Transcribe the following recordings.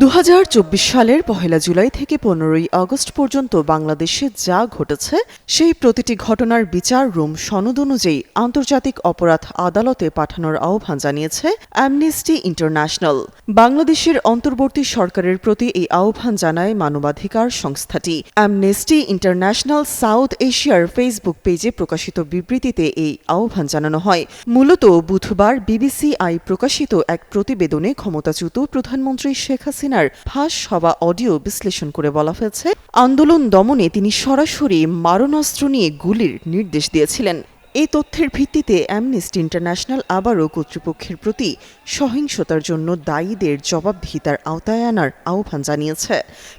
2024 সালের 1 জুলাই থেকে 15 আগস্ট পর্যন্ত বাংলাদেশে যা ঘটেছে সেই প্রতিটি ঘটনার বিচার রুম সনদ অনুযায়ী আন্তর্জাতিক অপরাধ আদালতে পাঠানোর আহ্বান জানিয়েছে অ্যামনেস্টি ইন্টারন্যাশনাল। বাংলাদেশের অন্তর্বর্তী সরকারের প্রতি এই আহ্বান জানায় মানবাধিকার সংস্থাটি। অ্যামনেস্টি ইন্টারন্যাশনাল সাউথ এশিয়ার ফেসবুক পেজে প্রকাশিত বিবৃতিতে এই আহ্বান জানানো হয়। মূলত বুধবার বিবিসিআই প্রকাশিত এক প্রতিবেদনে ক্ষমতাচ্যুত প্রধানমন্ত্রী শেখ হাসিনার ফাঁস হওয়া অডিও বিশ্লেষণ করে বলা হয়েছে, আন্দোলন দমনে তিনি সরাসরি মারণাস্ত্র নিয়ে গুলির নির্দেশ দিয়েছিলেন। এই তথ্যের ভিত্তিতে অ্যামনেস্টি ইন্টারন্যাশনাল আবারও কর্তৃপক্ষের প্রতি সহিংসতার জন্য দায়ীদের জবাবদিহিতার আওতায় আনার আহ্বান জানিয়েছে।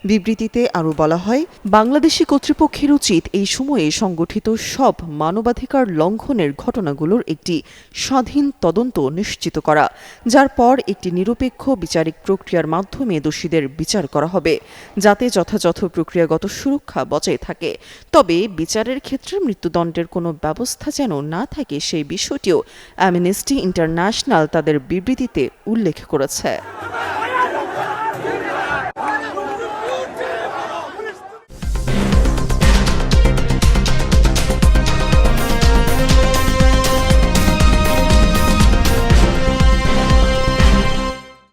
বিবৃতিতে আরও বলা হয়, বাংলাদেশি কর্তৃপক্ষের উচিত এই সময়ে সংগঠিত সব মানবাধিকার লঙ্ঘনের ঘটনাগুলোর একটি স্বাধীন তদন্ত নিশ্চিত করা, যার পর একটি নিরপেক্ষ বিচারিক প্রক্রিয়ার মাধ্যমে দোষীদের বিচার করা হবে, যাতে যথাযথ প্রক্রিয়াগত সুরক্ষা বজায় থাকে। তবে বিচারের ক্ষেত্রে মৃত্যুদণ্ডের কোনো ব্যবস্থা যেন না থাকে সেই বিষয়টিও অ্যামনেস্টি ইন্টারন্যাশনাল তাদের বিবৃতিতে উল্লেখ করেছে।